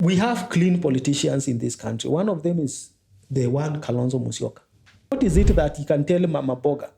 We have clean politicians in this country. One of them is the one Kalonzo Musyoka. What is it that he can tell Mama Boga?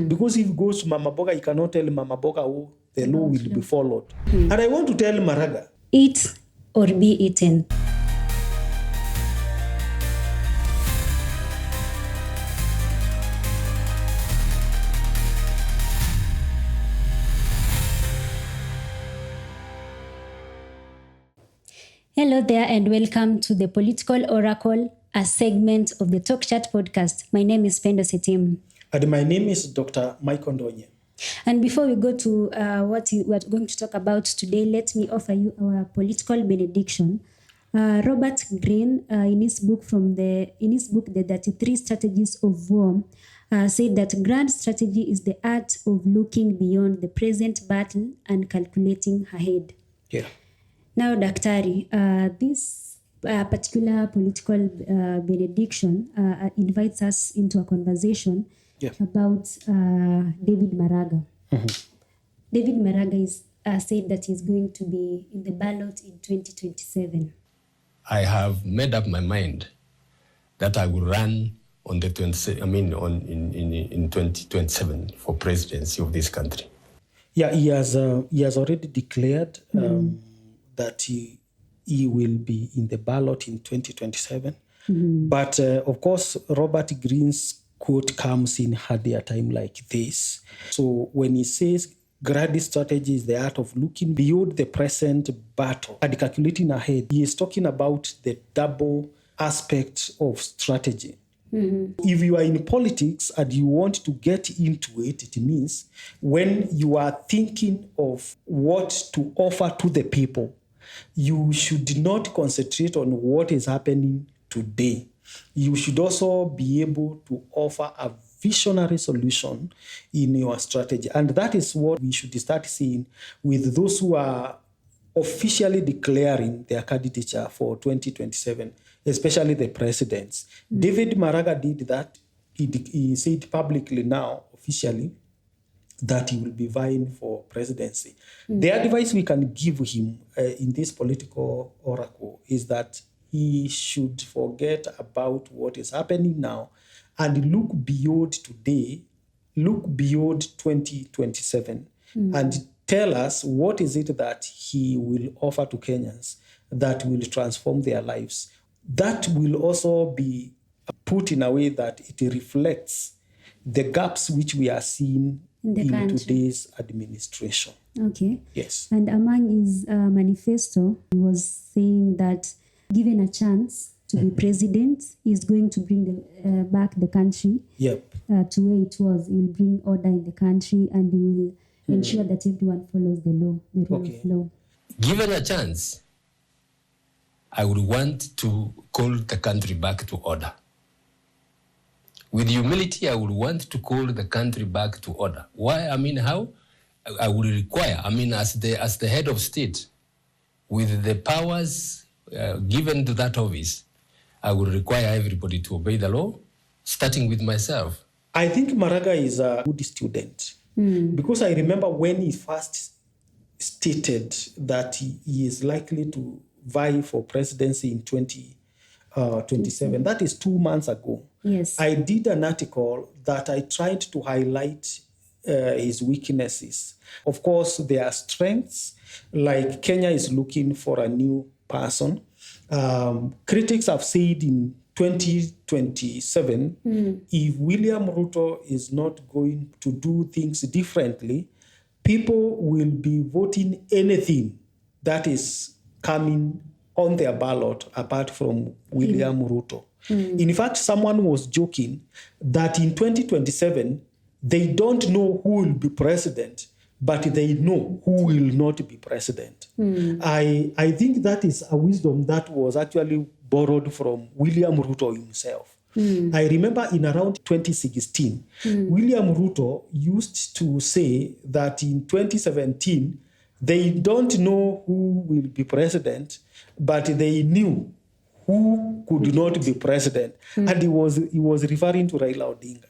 Because if he goes to Mama Boga, he cannot tell Mama Boga who the law will be followed. And I want to tell Maraga, eat or be eaten. Hello there and welcome to the Political Oracle, a segment of the Talk Chat podcast. My name is Pendo Setim. And my name is Dr. Michael Ndonye. And before we go to what we're going to talk about today, let me offer you our political benediction. Robert Greene, in his book, The 33 Strategies of War, said that grand strategy is the art of looking beyond the present battle and calculating ahead. Yeah. Now, Daktari, this particular political benediction invites us into a conversation about David Maraga. Mm-hmm. David Maraga is said that he's going to be in the ballot in 2027. I have made up my mind that I will run in 2027 for presidency of this country. Yeah, he has already declared that he will be in the ballot in 2027. Mm-hmm. But of course, Robert Greene's quote comes in at a time like this. So when he says grand strategy is the art of looking beyond the present battle and calculating ahead, he is talking about the double aspect of strategy. Mm-hmm. If you are in politics and you want to get into it, it means when you are thinking of what to offer to the people, you should not concentrate on what is happening today. You should also be able to offer a visionary solution in your strategy. And that is what we should start seeing with those who are officially declaring their candidature for 2027, especially the presidents. Mm-hmm. David Maraga did that. He said publicly now, officially, that he will be vying for presidency. Mm-hmm. The advice we can give him in this political oracle is that he should forget about what is happening now and look beyond today, look beyond 2027, and tell us what is it that he will offer to Kenyans that will transform their lives. That will also be put in a way that it reflects the gaps which we are seeing in today's administration. Okay. Yes. And among his manifesto, he was saying that given a chance to be president, he's going to bring back the country to where it was. He will bring order in the country and he will ensure that everyone follows the law, the rule of law. Given a chance, I would want to call the country back to order. With humility, I would want to call the country back to order. Why? How? I would require, as the head of state, with the powers given to that office, I would require everybody to obey the law, starting with myself. I think Maraga is a good student because I remember when he first stated that he is likely to vie for presidency in 2027. That is 2 months ago. Yes. I did an article that I tried to highlight his weaknesses. Of course, there are strengths, like Kenya is looking for a new person. Critics have said in 2027, if William Ruto is not going to do things differently, people will be voting anything that is coming on their ballot apart from William Ruto. In fact, someone was joking that in 2027, they don't know who will be president, but they know who will not be president. I think that is a wisdom that was actually borrowed from William Ruto himself. I remember in around 2016, William Ruto used to say that in 2017, they don't know who will be president, but they knew who could not be president. And he was referring to Raila Odinga.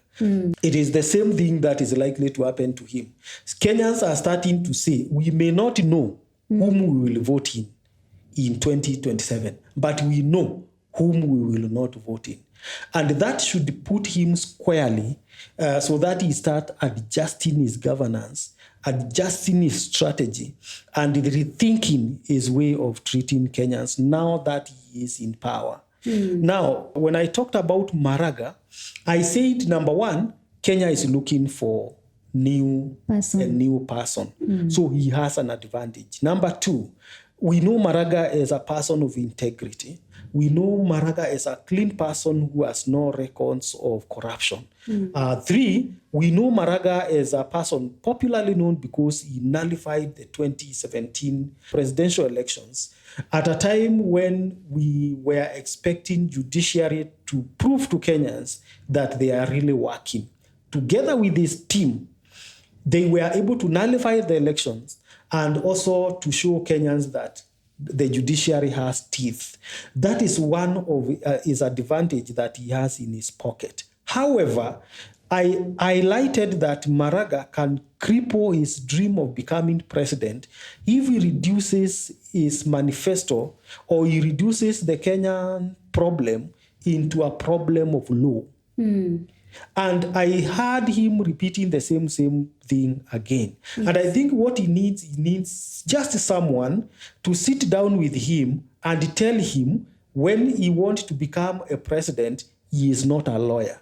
It is the same thing that is likely to happen to him. Kenyans are starting to say, we may not know whom we will vote in in 2027, but we know whom we will not vote in. And that should put him squarely so that he start adjusting his governance, adjusting his strategy, and rethinking his way of treating Kenyans now that he is in power. Now, when I talked about Maraga, I said, number one, Kenya is looking for a new person. So he has an advantage. Number two, we know Maraga is a person of integrity. We know Maraga is a clean person who has no records of corruption. Three, we know Maraga is a person popularly known because he nullified the 2017 presidential elections at a time when we were expecting judiciary to prove to Kenyans that they are really working. Together with this team, they were able to nullify the elections and also to show Kenyans that the judiciary has teeth. That is one of his advantage that he has in his pocket. However, I highlighted that Maraga can cripple his dream of becoming president if he reduces his manifesto or he reduces the Kenyan problem into a problem of law. And I heard him repeating the same thing again. Yes. And I think what he needs just someone to sit down with him and tell him when he wants to become a president, he is not a lawyer.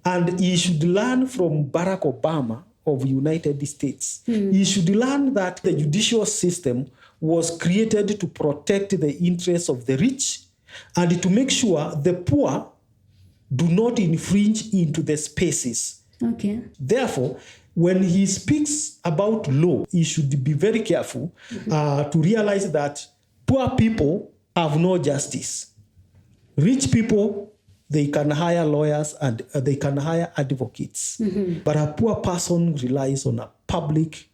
And he should learn from Barack Obama of the United States. He should learn that the judicial system was created to protect the interests of the rich and to make sure the poor do not infringe into the spaces. Okay. Therefore, when he speaks about law, he should be very careful to realize that poor people have no justice. Rich people, they can hire lawyers and they can hire advocates. But a poor person relies on a public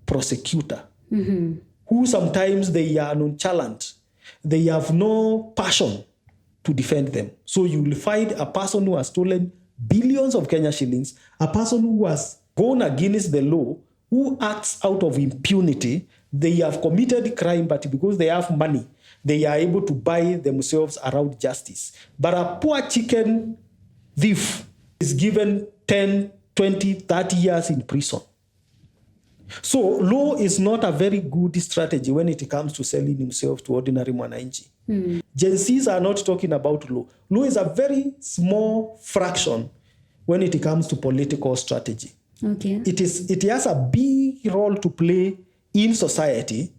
prosecutor who sometimes they are nonchalant. They have no passion to defend them. So you will find a person who has stolen billions of Kenya shillings, a person who has gone against the law, who acts out of impunity. They have committed crime, but because they have money, they are able to buy themselves around justice. But a poor chicken thief is given 10, 20, 30 years in prison. So law is not a very good strategy when it comes to selling himself to ordinary mwananchi. Gen Zs are not talking about law. Law is a very small fraction when it comes to political strategy. Okay. It has a big role to play in society,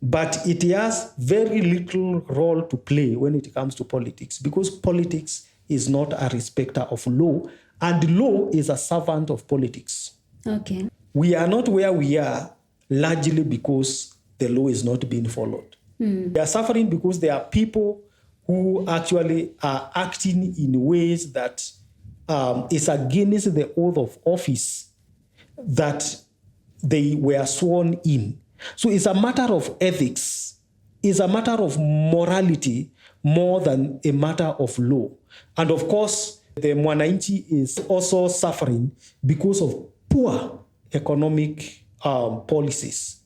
but it has very little role to play when it comes to politics, because politics is not a respecter of law, and law is a servant of politics. Okay. We are not where we are largely because the law is not being followed. They are suffering because there are people who actually are acting in ways that is against the oath of office that they were sworn in. So it's a matter of ethics. It's a matter of morality more than a matter of law. And of course, the mwananchi is also suffering because of poor economic policies,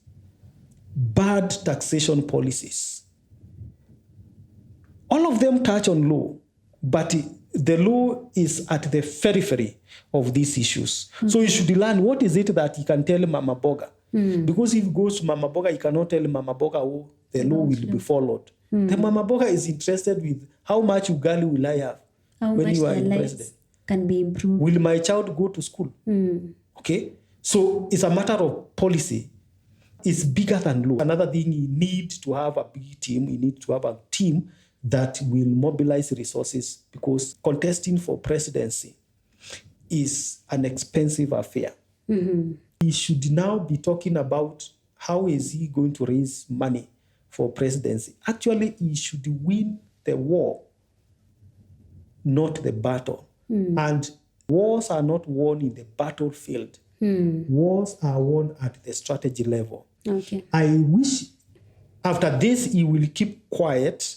bad taxation policies. All of them touch on law, but the law is at the periphery of these issues. So you should learn what is it that you can tell Mama Boga. Because if he goes to Mama Boga, he cannot tell Mama Boga, oh, the law will be followed. The Mama Boga is interested with how much ugali will I have when you are in president. Can be improved. Will my child go to school? Okay? So it's a matter of policy. It's bigger than law. Another thing, you need to have a big team. You need to have a team that will mobilize resources, because contesting for presidency is an expensive affair. He should now be talking about how is he going to raise money for presidency. Actually, he should win the war, not the battle. And wars are not won in the battlefield. Wars are won at the strategy level. Okay. I wish after this he will keep quiet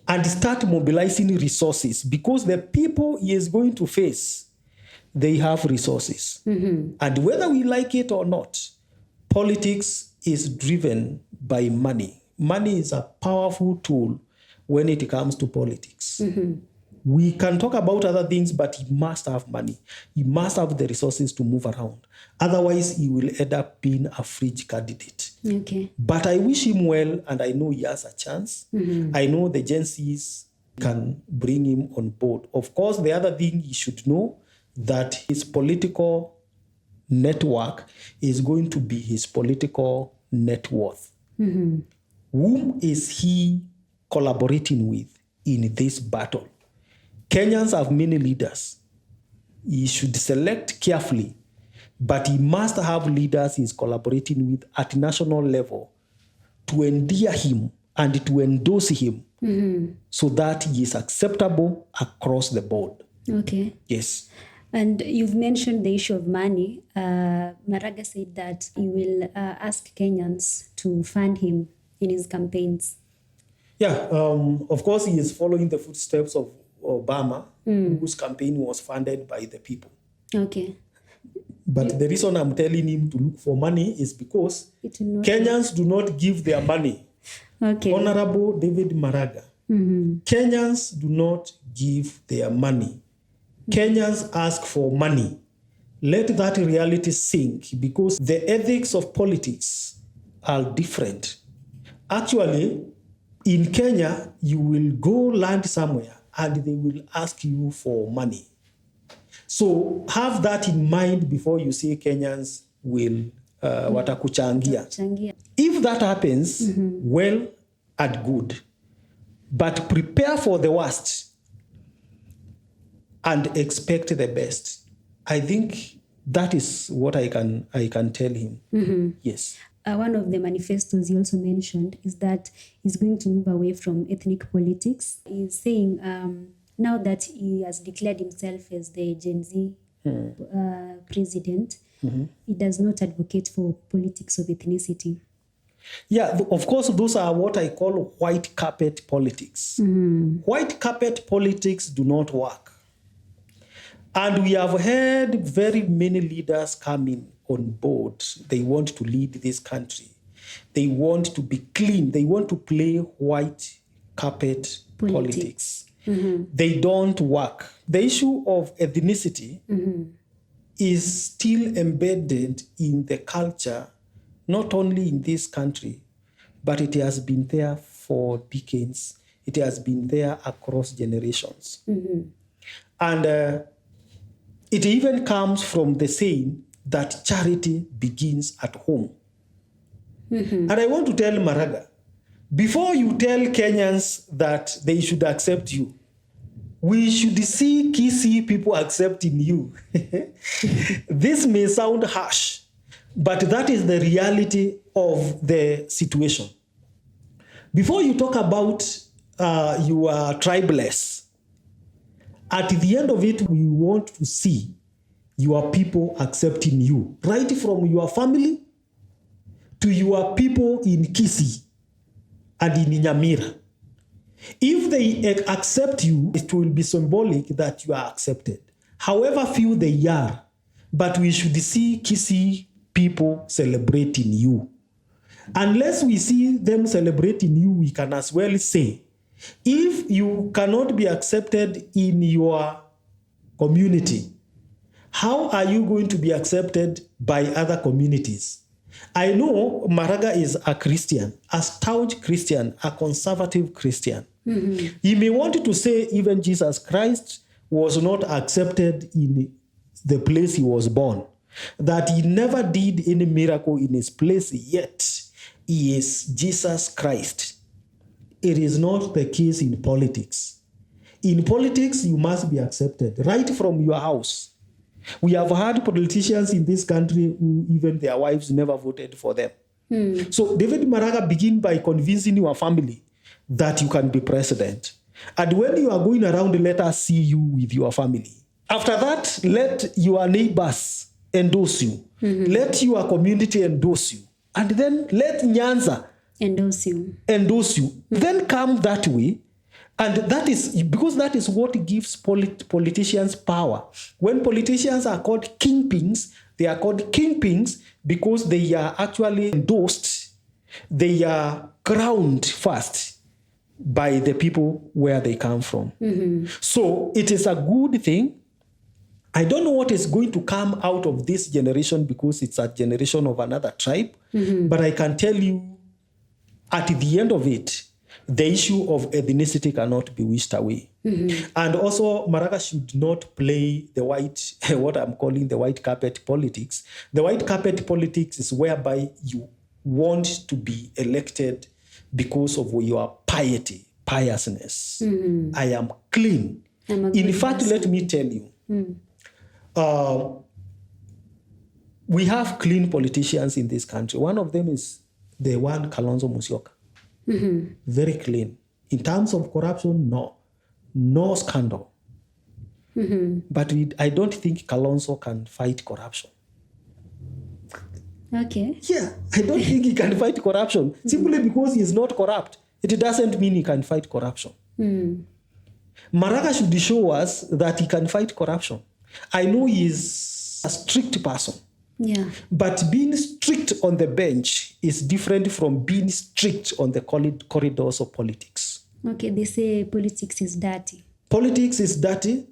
and start mobilizing resources, because the people he is going to face, they have resources. And whether we like it or not, politics is driven by money. Money is a powerful tool when it comes to politics. We can talk about other things, but he must have money. He must have the resources to move around. Otherwise, he will end up being a fringe candidate. Okay. But I wish him well, and I know he has a chance. I know the Gen Zs can bring him on board. Of course, the other thing he should know, that his political network is going to be his political net worth. Whom is he collaborating with in this battle? Kenyans have many leaders. He should select carefully, but he must have leaders he's collaborating with at national level to endear him and to endorse him so that he is acceptable across the board. Okay. Yes. And you've mentioned the issue of money. Maraga said that he will ask Kenyans to fund him in his campaigns. Yeah, of course, he is following the footsteps of Obama, whose campaign was funded by the people. Okay. But the reason I'm telling him to look for money is because Kenyans do not give their money. Okay. Honorable David Maraga, Kenyans do not give their money. Kenyans ask for money. Let that reality sink, because the ethics of politics are different. Actually, in Kenya, you will go land somewhere and they will ask you for money. So have that in mind before you say Kenyans will watakuchangia. If that happens, well and good. But prepare for the worst and expect the best. I think that is what I can tell him. Yes. One of the manifestos he also mentioned is that he's going to move away from ethnic politics. He's saying now that he has declared himself as the Gen Z president, he does not advocate for politics of ethnicity. Yeah, of course, those are what I call white carpet politics. White carpet politics do not work. And we have heard very many leaders coming on board. They want to lead this country. They want to be clean. They want to play white carpet politics. They don't work. The issue of ethnicity is still embedded in the culture, not only in this country, but it has been there for decades. It has been there across generations. And it even comes from the saying that charity begins at home. And I want to tell Maraga, before you tell Kenyans that they should accept you, we should see Kisii people accepting you. This may sound harsh, but that is the reality of the situation. Before you talk about you are tribeless, at the end of it, we want to see your people accepting you, right from your family to your people in Kisii and in Nyamira. If they accept you, it will be symbolic that you are accepted. However few they are, but we should see Kisii people celebrating you. Unless we see them celebrating you, we can as well say, if you cannot be accepted in your community, how are you going to be accepted by other communities? I know Maraga is a Christian, a staunch Christian, a conservative Christian. He may want to say even Jesus Christ was not accepted in the place he was born, that he never did any miracle in his place, yet he is Jesus Christ. It is not the case in politics. In politics, you must be accepted right from your house. We have had politicians in this country who even their wives never voted for them. So David Maraga begin by convincing your family that you can be president. And when you are going around, let us see you with your family. After that, let your neighbors endorse you. Let your community endorse you. And then let Nyanza endorse you. Then come that way. And that is because that is what gives politicians power. When politicians are called kingpins, they are called kingpins because they are actually endorsed, they are crowned first by the people where they come from. So it is a good thing. I don't know what is going to come out of this generation because it's a generation of another tribe. But I can tell you, at the end of it, the issue of ethnicity cannot be wished away. And also, Maraga should not play the what I'm calling the white carpet politics. The white carpet politics is whereby you want to be elected because of your piousness. I am clean. In fact, let me tell you, we have clean politicians in this country. One of them is the one Kalonzo Musyoka. Very clean. In terms of corruption, no scandal. But I don't think Kalonzo can fight corruption. Okay. Yeah, I don't think he can fight corruption. Simply because he is not corrupt, it doesn't mean he can fight corruption. Maraga should show us that he can fight corruption. I know he is a strict person. Yeah. But being strict on the bench is different from being strict on the corridors of politics. Okay, they say politics is dirty. Politics is dirty,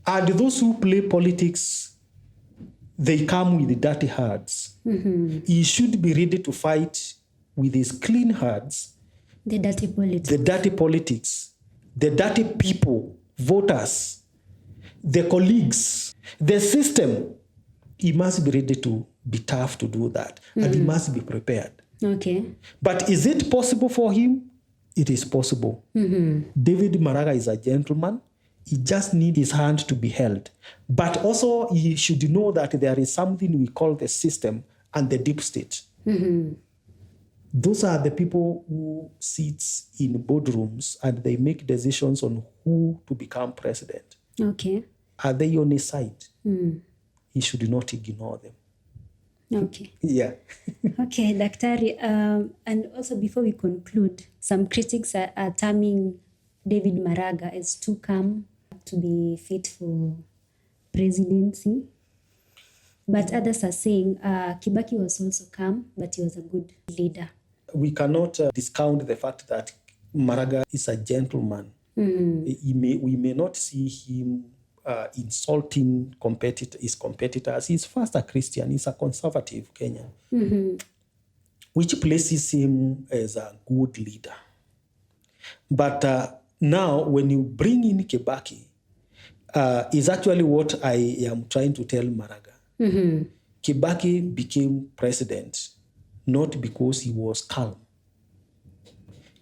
and those who play politics, they come with dirty hearts. He should be ready to fight with his clean hearts. The dirty politics. The dirty politics, the dirty people, voters, the colleagues, the system. He must be ready to be tough to do that. And he must be prepared. Okay. But is it possible for him? It is possible. David Maraga is a gentleman. He just needs his hand to be held. But also he should know that there is something we call the system and the deep state. Those are the people who sit in boardrooms and they make decisions on who to become president. Okay. Are they on his side? He should not ignore them. Okay. Yeah. Okay, Daktari. And also before we conclude, some critics are terming David Maraga as too calm to be fit for presidency. But others are saying Kibaki was also calm, but he was a good leader. We cannot discount the fact that Maraga is a gentleman. We may not see him insulting his competitors. He's first a Christian. He's a conservative Kenyan, which places him as a good leader. But now, when you bring in Kibaki, is actually what I am trying to tell Maraga. Kibaki became president not because he was calm.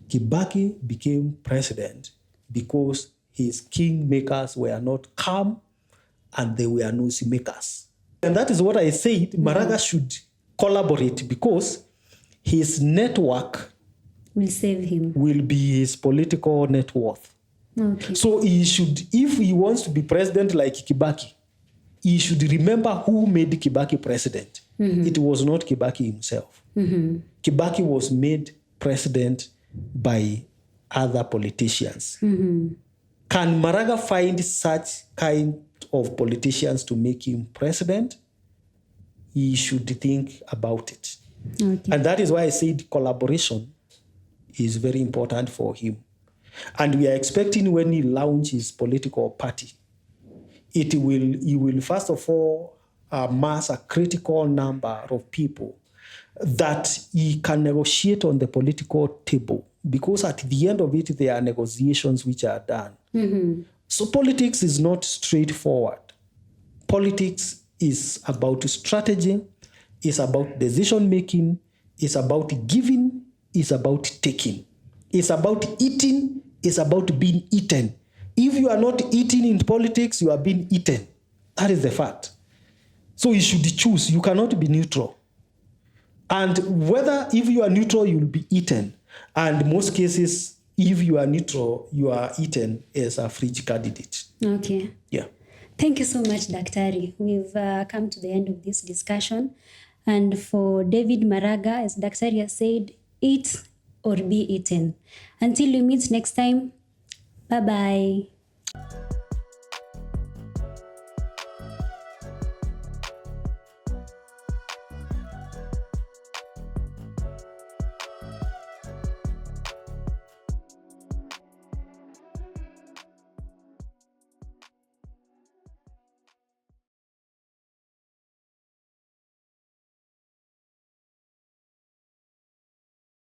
Kibaki became president because his kingmakers were not calm and they were noisy makers. And that is what I said, Maraga should collaborate because his network will save him. Will be his political net worth. Okay. So he should, if he wants to be president like Kibaki, he should remember who made Kibaki president. It was not Kibaki himself. Kibaki was made president by other politicians. Can Maraga find such kind of politicians to make him president? He should think about it. Okay. And that is why I said collaboration is very important for him. And we are expecting when he launches his political party, he will first of all amass a critical number of people that he can negotiate on the political table, because at the end of it, there are negotiations which are done. So politics is not straightforward. Politics is about strategy, it's about decision making, it's about giving, it's about taking. It's about eating, it's about being eaten. If you are not eating in politics, you are being eaten. That is the fact. So you should choose. You cannot be neutral. And whether if you are neutral, you will be eaten. And in most cases, if you are neutral, you are eaten as a fringe candidate. Okay. Yeah. Thank you so much, Daktari. We've come to the end of this discussion. And for David Maraga, as Daktari has said, eat or be eaten. Until we meet next time, Bye-bye.